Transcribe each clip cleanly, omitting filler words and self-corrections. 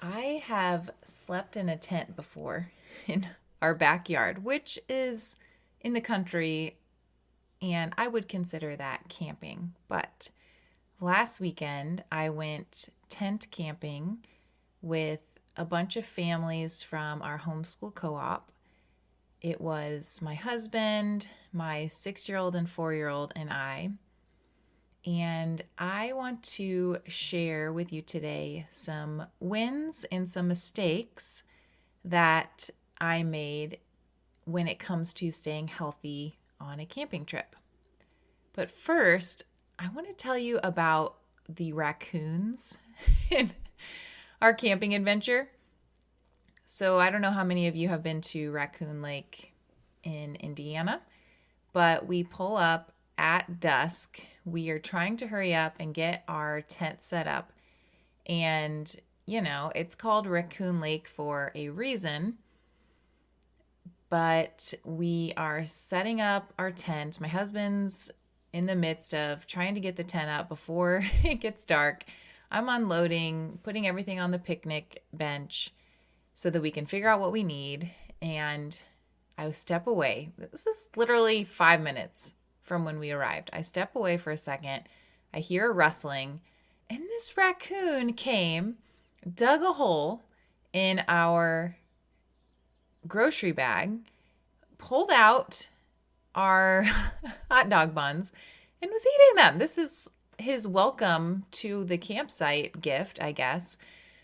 I have slept in a tent before in our backyard, which is in the country, and I would consider that camping. But last weekend, I went tent camping with a bunch of families from our homeschool co op. It was my husband, my 6 year old and 4 year old, and I. And I want to share with you today some wins and some mistakes that I made when it comes to staying healthy on a camping trip. But first, I want to tell you about the raccoons in our camping adventure. So, I don't know how many of you have been to Raccoon Lake in Indiana, but we pull up at dusk. We are trying to hurry up and get our tent set up. And, it's called Raccoon Lake for a reason. But we are setting up our tent. My husband's in the midst of trying to get the tent up before it gets dark. I'm unloading, putting everything on the picnic bench so that we can figure out what we need. And I step away. This is literally 5 minutes from when we arrived. I step away for a second. I hear a rustling, and this raccoon came, dug a hole in our grocery bag, pulled out our hot dog buns, and was eating them. This is his welcome to the campsite gift, I guess.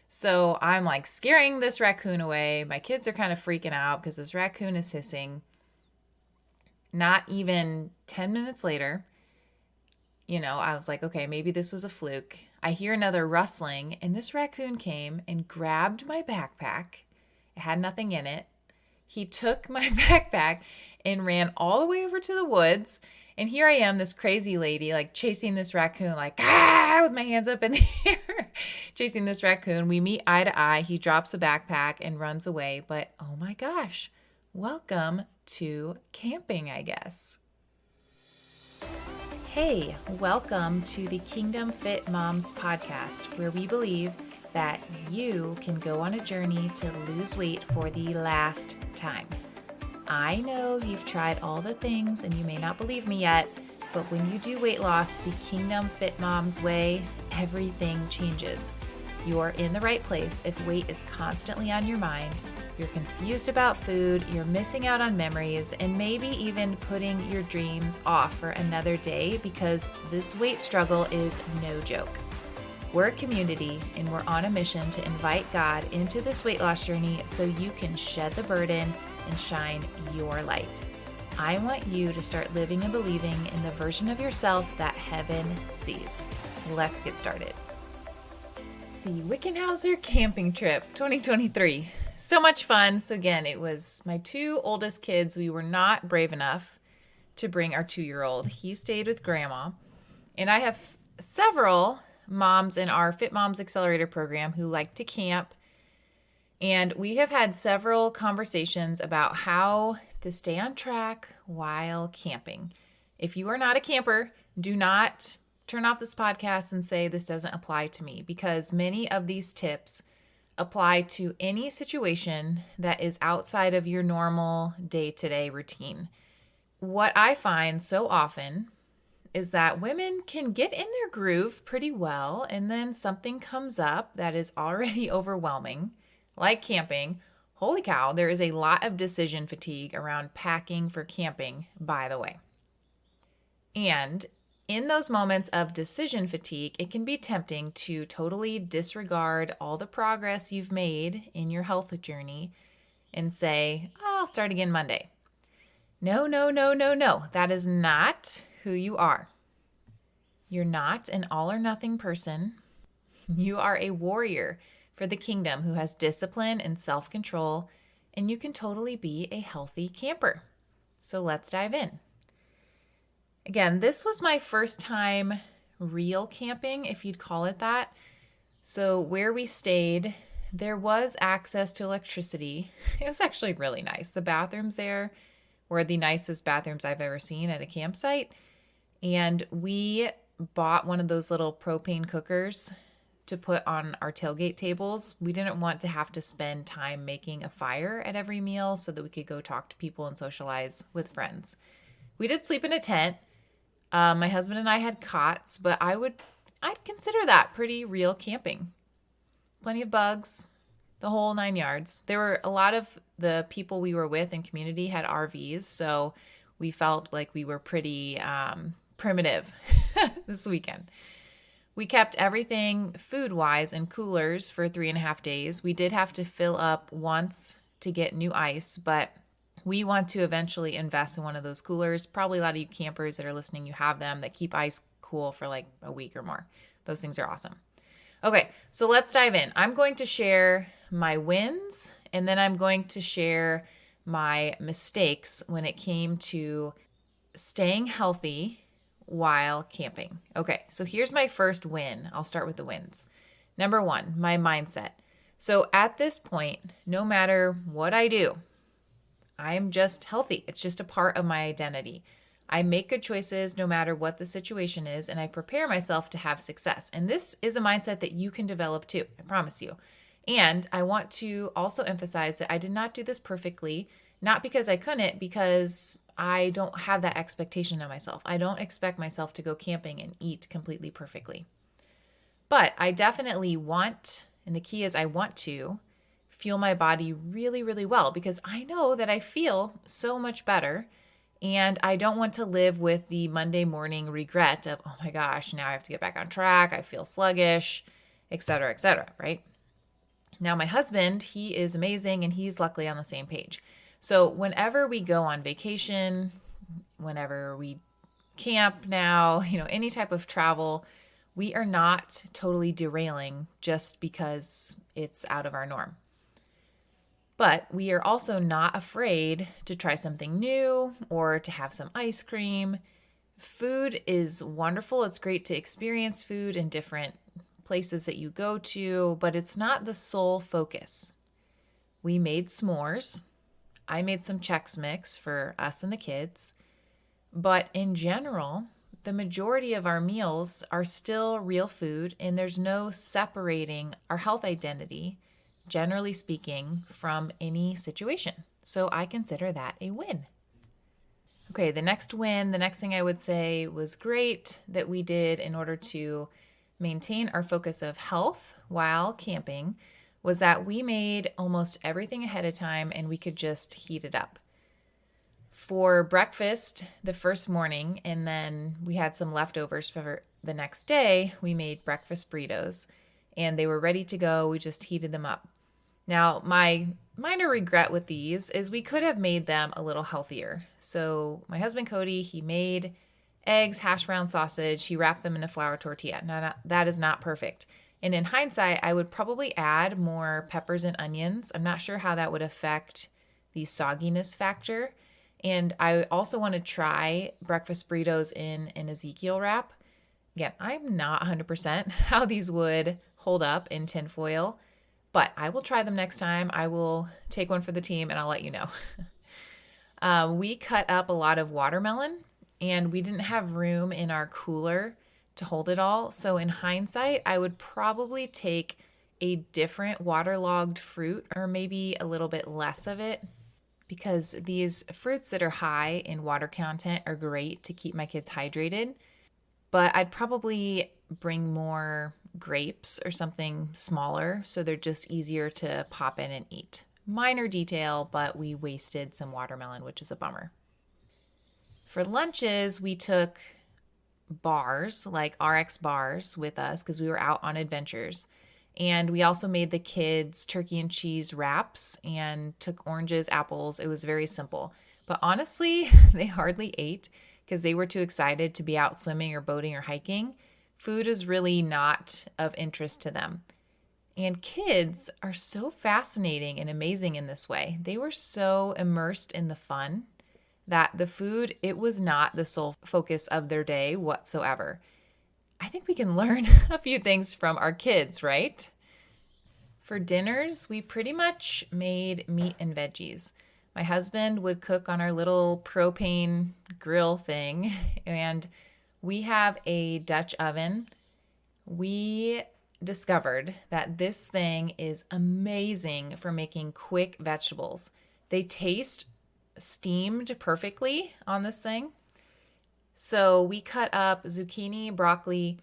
So I'm like scaring this raccoon away. My kids are kind of freaking out because this raccoon is hissing. Not even 10 minutes later, I was like, okay, maybe this was a fluke. I hear another rustling, and this raccoon came and grabbed my backpack. It had nothing in it. He took my backpack and ran all the way over to the woods. And here I am, this crazy lady, like chasing this raccoon, like, with my hands up in the air, chasing this raccoon. We meet eye to eye. He drops a backpack and runs away. But oh my gosh, welcome to camping, I guess. Hey, welcome to the Kingdom Fit Moms podcast, where we believe that you can go on a journey to lose weight for the last time. I know you've tried all the things and you may not believe me yet, but when you do weight loss the Kingdom Fit Moms way, everything changes. You're in the right place if weight is constantly on your mind, you're confused about food, you're missing out on memories, and maybe even putting your dreams off for another day because this weight struggle is no joke. We're a community and we're on a mission to invite God into this weight loss journey so you can shed the burden and shine your light. I want you to start living and believing in the version of yourself that heaven sees. Let's get started. The Wickenhauser camping trip 2023. So much fun. So again, it was my two oldest kids. We were not brave enough to bring our 2-year-old. He stayed with grandma. And I have several moms in our Fit Moms Accelerator program who like to camp. And we have had several conversations about how to stay on track while camping. If you are not a camper, do not turn off this podcast and say this doesn't apply to me, because many of these tips apply to any situation that is outside of your normal day-to-day routine. What I find so often is that women can get in their groove pretty well, and then something comes up that is already overwhelming, like camping. Holy cow, there is a lot of decision fatigue around packing for camping, by the way. And in those moments of decision fatigue, it can be tempting to totally disregard all the progress you've made in your health journey and say, I'll start again Monday. No. That is not who you are. You're not an all or nothing person. You are a warrior for the kingdom who has discipline and self-control, and you can totally be a healthy camper. So let's dive in. Again, this was my first time real camping, if you'd call it that. So where we stayed, there was access to electricity. It was actually really nice. The bathrooms there were the nicest bathrooms I've ever seen at a campsite. And we bought one of those little propane cookers to put on our tailgate tables. We didn't want to have to spend time making a fire at every meal so that we could go talk to people and socialize with friends. We did sleep in a tent. My husband and I had cots, but I'd consider that pretty real camping. Plenty of bugs, the whole 9 yards. There were a lot of the people we were with in community had RVs, so we felt like we were pretty primitive this weekend. We kept everything food-wise in coolers for 3.5 days. We did have to fill up once to get new ice, but we want to eventually invest in one of those coolers. Probably a lot of you campers that are listening, you have them that keep ice cool for like a week or more. Those things are awesome. Okay, so let's dive in. I'm going to share my wins, and then I'm going to share my mistakes when it came to staying healthy while camping. Okay, so here's my first win. I'll start with the wins. Number 1, my mindset. So at this point, no matter what I do, I'm just healthy. It's just a part of my identity. I make good choices no matter what the situation is, and I prepare myself to have success. And this is a mindset that you can develop too, I promise you. And I want to also emphasize that I did not do this perfectly, not because I couldn't, because I don't have that expectation of myself. I don't expect myself to go camping and eat completely perfectly. But I definitely want, and the key is I want to, fuel my body really, really well because I know that I feel so much better. And I don't want to live with the Monday morning regret of, oh my gosh, now I have to get back on track. I feel sluggish, et cetera, right? Now, my husband, he is amazing and he's luckily on the same page. So whenever we go on vacation, whenever we camp now, any type of travel, we are not totally derailing just because it's out of our norm. But we are also not afraid to try something new or to have some ice cream. Food is wonderful. It's great to experience food in different places that you go to, but it's not the sole focus. We made s'mores. I made some Chex Mix for us and the kids. But in general, the majority of our meals are still real food, and there's no separating our health identity, generally speaking, from any situation. So I consider that a win. Okay, the next thing I would say was great that we did in order to maintain our focus of health while camping was that we made almost everything ahead of time and we could just heat it up. For breakfast the first morning, and then we had some leftovers for the next day, we made breakfast burritos and they were ready to go. We just heated them up. Now, my minor regret with these is we could have made them a little healthier. So my husband, Cody, he made eggs, hash brown sausage. He wrapped them in a flour tortilla. Now, that is not perfect. And in hindsight, I would probably add more peppers and onions. I'm not sure how that would affect the sogginess factor. And I also want to try breakfast burritos in an Ezekiel wrap. Again, I'm not 100% how these would hold up in tinfoil, but I will try them next time. I will take one for the team and I'll let you know. We cut up a lot of watermelon and we didn't have room in our cooler to hold it all. So in hindsight, I would probably take a different waterlogged fruit or maybe a little bit less of it because these fruits that are high in water content are great to keep my kids hydrated. But I'd probably bring more grapes or something smaller so they're just easier to pop in and eat. Minor detail, but we wasted some watermelon, which is a bummer. For lunches, we took bars, like RX bars, with us because we were out on adventures. And we also made the kids turkey and cheese wraps and took oranges, apples. It was very simple. But honestly, they hardly ate because they were too excited to be out swimming or boating or hiking. Food is really not of interest to them. And kids are so fascinating and amazing in this way. They were so immersed in the fun that the food, it was not the sole focus of their day whatsoever. I think we can learn a few things from our kids, right? For dinners, we pretty much made meat and veggies. My husband would cook on our little propane grill thing, and we have a Dutch oven. We discovered that this thing is amazing for making quick vegetables. They taste steamed perfectly on this thing. So we cut up zucchini, broccoli,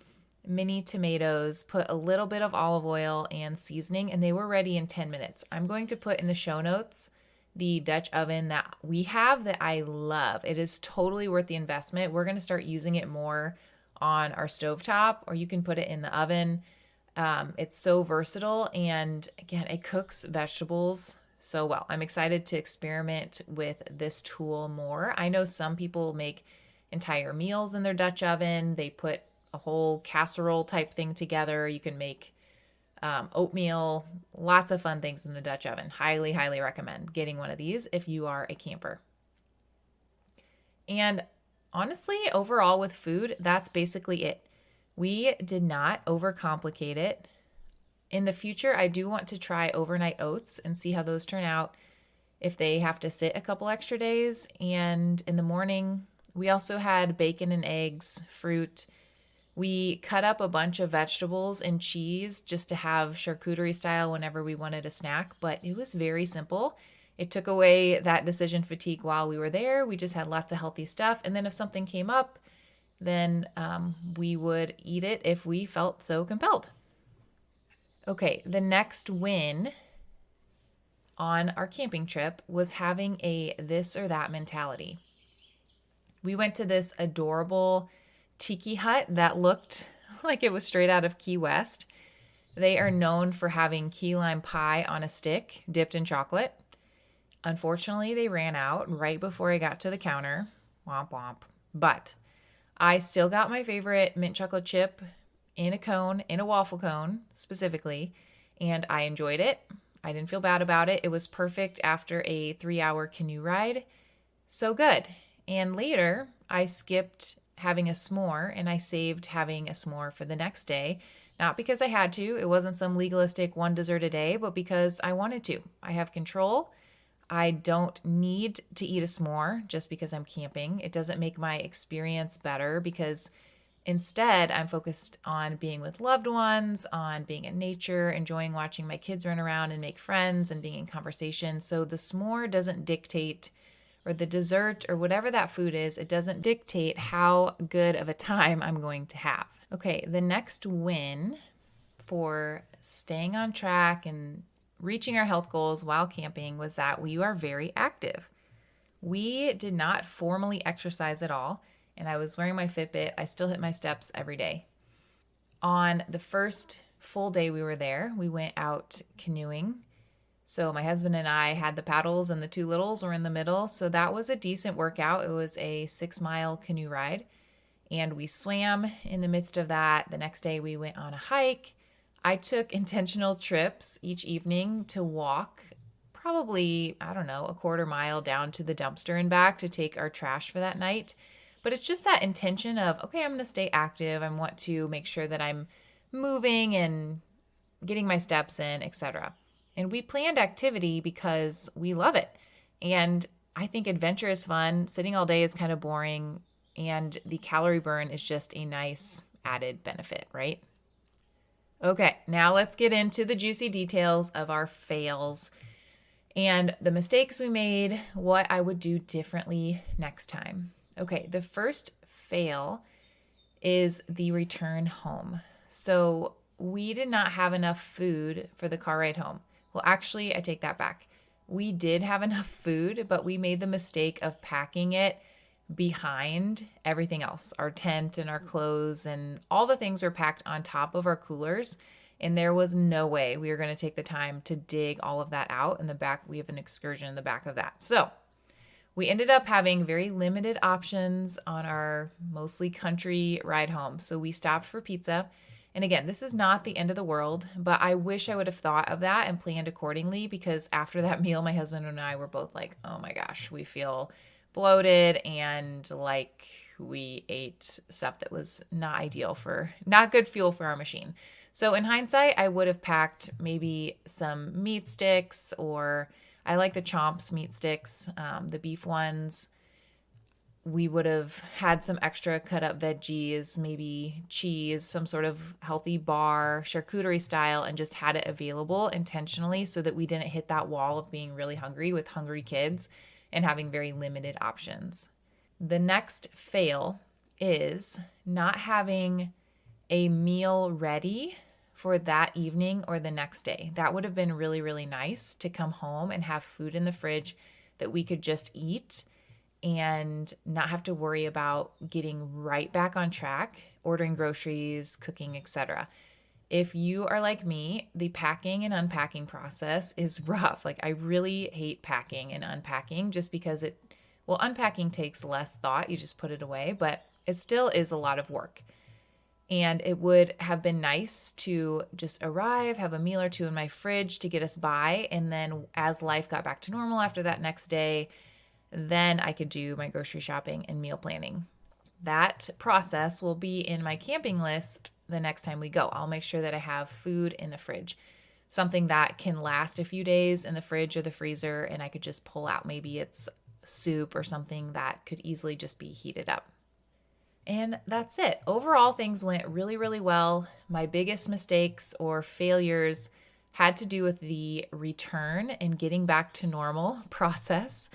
mini tomatoes, put a little bit of olive oil and seasoning, and they were ready in 10 minutes. I'm going to put in the show notes the Dutch oven that we have that I love. It is totally worth the investment. We're going to start using it more on our stovetop, or you can put it in the oven. It's so versatile, and again, it cooks vegetables so well. I'm excited to experiment with this tool more. I know some people make entire meals in their Dutch oven. They put a whole casserole type thing together. You can make oatmeal, lots of fun things in the Dutch oven. Highly, highly recommend getting one of these if you are a camper. And honestly, overall with food, that's basically it. We did not overcomplicate it. In the future, I do want to try overnight oats and see how those turn out if they have to sit a couple extra days. And in the morning, we also had bacon and eggs, fruit. We cut up a bunch of vegetables and cheese just to have charcuterie style whenever we wanted a snack, but it was very simple. It took away that decision fatigue while we were there. We just had lots of healthy stuff. And then if something came up, then we would eat it if we felt so compelled. Okay, the next win on our camping trip was having a this or that mentality. We went to this adorable tiki hut that looked like it was straight out of Key West. They are known for having key lime pie on a stick dipped in chocolate. Unfortunately, they ran out right before I got to the counter. Womp womp. But I still got my favorite mint chocolate chip in a cone, in a waffle cone specifically, and I enjoyed it. I didn't feel bad about it. It was perfect after a 3-hour canoe ride. So good. And later, I skipped having a s'more and I saved having a s'more for the next day. Not because I had to. It wasn't some legalistic one dessert a day, but because I wanted to. I have control. I don't need to eat a s'more just because I'm camping. It doesn't make my experience better because instead I'm focused on being with loved ones, on being in nature, enjoying watching my kids run around and make friends and being in conversation. So the s'more doesn't dictate, or the dessert or whatever that food is, it doesn't dictate how good of a time I'm going to have. Okay, the next win for staying on track and reaching our health goals while camping was that we are very active. We did not formally exercise at all, and I was wearing my Fitbit. I still hit my steps every day. On the first full day we were there, we went out canoeing. So my husband and I had the paddles and the two littles were in the middle. So that was a decent workout. It was a 6-mile canoe ride and we swam in the midst of that. The next day we went on a hike. I took intentional trips each evening to walk probably, I don't know, a quarter mile down to the dumpster and back to take our trash for that night. But it's just that intention of, okay, I'm going to stay active. I want to make sure that I'm moving and getting my steps in, etc. And we planned activity because we love it. And I think adventure is fun. Sitting all day is kind of boring. And the calorie burn is just a nice added benefit, right? Okay, now let's get into the juicy details of our fails and the mistakes we made, what I would do differently next time. Okay, the first fail is the return home. So we did not have enough food for the car ride home. Well, actually, I take that back. We did have enough food, but we made the mistake of packing it behind everything else. Our tent and our clothes and all the things were packed on top of our coolers. And there was no way we were going to take the time to dig all of that out in the back. We have an excursion in the back of that. So we ended up having very limited options on our mostly country ride home. So we stopped for pizza. And again, this is not the end of the world, but I wish I would have thought of that and planned accordingly because after that meal, my husband and I were both like, oh my gosh, we feel bloated and like we ate stuff that was not good fuel for our machine. So in hindsight, I would have packed maybe some meat sticks, or I like the Chomps meat sticks, the beef ones. we would have had some extra cut up veggies, maybe cheese, some sort of healthy bar, charcuterie style, and just had it available intentionally so that we didn't hit that wall of being really hungry with hungry kids and having very limited options. The next fail is not having a meal ready for that evening or the next day. That would have been really, really nice to come home and have food in the fridge that we could just eat and not have to worry about getting right back on track, ordering groceries, cooking, etc. If you are like me, the packing and unpacking process is rough. Like I really hate packing and unpacking just because unpacking takes less thought. You just put it away, but it still is a lot of work. And it would have been nice to just arrive, have a meal or two in my fridge to get us by. And then as life got back to normal after that next day, then I could do my grocery shopping and meal planning. That process will be in my camping list the next time we go. I'll make sure that I have food in the fridge, something that can last a few days in the fridge or the freezer, and I could just pull out. Maybe it's soup or something that could easily just be heated up. And that's it. Overall, things went really, really well. My biggest mistakes or failures had to do with the return and getting back to normal process.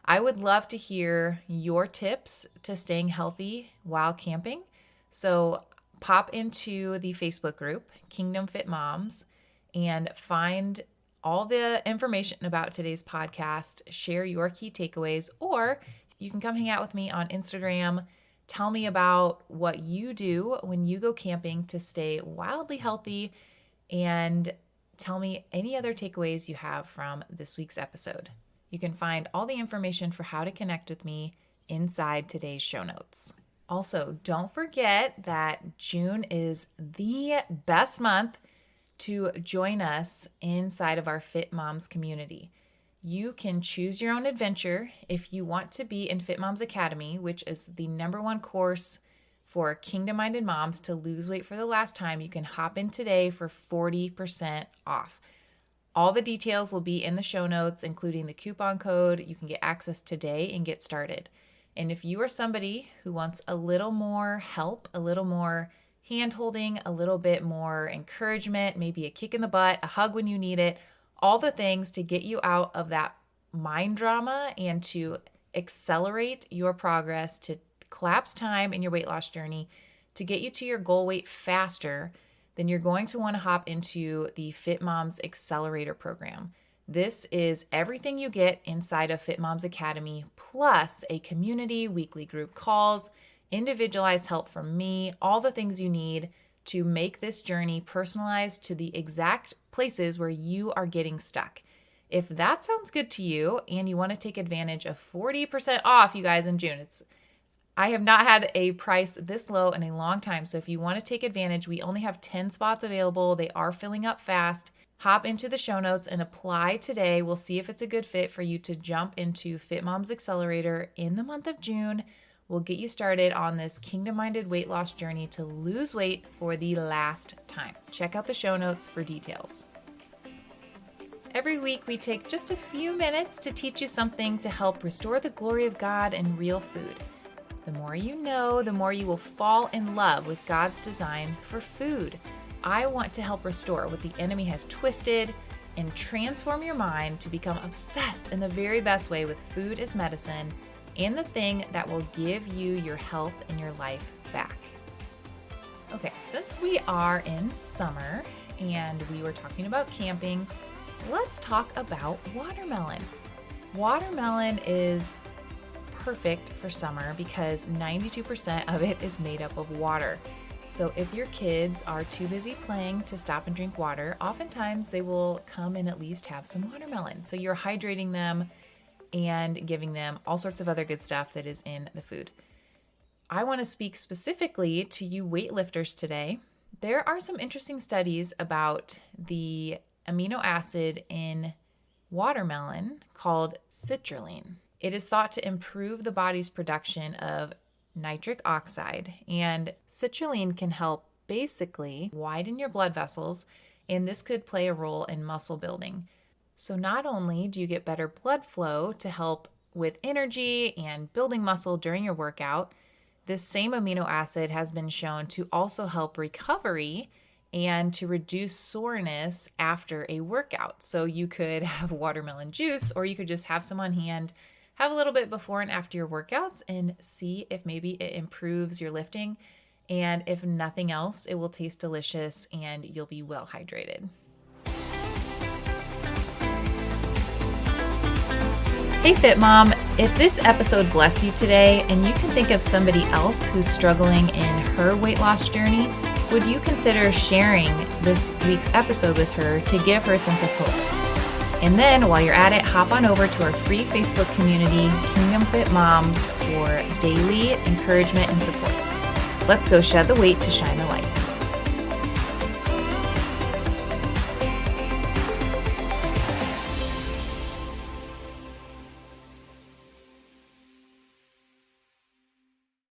I would love to hear your tips to staying healthy while camping. So pop into the Facebook group, Kingdom Fit Moms, and find all the information about today's podcast, share your key takeaways, or you can come hang out with me on Instagram. Tell me about what you do when you go camping to stay wildly healthy, and tell me any other takeaways you have from this week's episode. You can find all the information for how to connect with me inside today's show notes. Also, don't forget that June is the best month to join us inside of our Fit Moms community. You can choose your own adventure if you want to be in Fit Moms Academy, which is the #1 course for kingdom-minded moms to lose weight for the last time. You can hop in today for 40% off. All the details will be in the show notes, including the coupon code. You can get access today and get started. And if you are somebody who wants a little more help, a little more hand-holding, a little bit more encouragement, maybe a kick in the butt, a hug when you need it, all the things to get you out of that mind drama and to accelerate your progress, to collapse time in your weight loss journey, to get you to your goal weight faster, then you're going to want to hop into the Fit Moms Accelerator program. This is everything you get inside of Fit Moms Academy, plus a community, weekly group calls, individualized help from me, all the things you need to make this journey personalized to the exact places where you are getting stuck. If that sounds good to you and you want to take advantage of 40% off, you guys, in June, I have not had a price this low in a long time. So if you want to take advantage, we only have 10 spots available. They are filling up fast. Hop into the show notes and apply today. We'll see if it's a good fit for you to jump into Fit Moms Accelerator in the month of June. We'll get you started on this kingdom-minded weight loss journey to lose weight for the last time. Check out the show notes for details. Every week, we take just a few minutes to teach you something to help restore the glory of God in real food. The more you know, the more you will fall in love with God's design for food. I want to help restore what the enemy has twisted and transform your mind to become obsessed in the very best way with food as medicine and the thing that will give you your health and your life back. Okay, since we are in summer and we were talking about camping, let's talk about watermelon. Watermelon is perfect for summer because 92% of it is made up of water. So if your kids are too busy playing to stop and drink water, oftentimes they will come and at least have some watermelon. So you're hydrating them and giving them all sorts of other good stuff that is in the food. I want to speak specifically to you weightlifters today. There are some interesting studies about the amino acid in watermelon called citrulline. It is thought to improve the body's production of nitric oxide, and citrulline can help basically widen your blood vessels, and this could play a role in muscle building. So not only do you get better blood flow to help with energy and building muscle during your workout, this same amino acid has been shown to also help recovery and to reduce soreness after a workout. So you could have watermelon juice, or you could just have some on hand, have a little bit before and after your workouts, and see if maybe it improves your lifting. And if nothing else, it will taste delicious and you'll be well hydrated. Hey Fit Mom, if this episode blessed you today and you can think of somebody else who's struggling in her weight loss journey, would you consider sharing this week's episode with her to give her a sense of hope? And then while you're at it, hop on over to our free Facebook community, Kingdom Fit Moms, for daily encouragement and support. Let's go shed the weight to shine the light.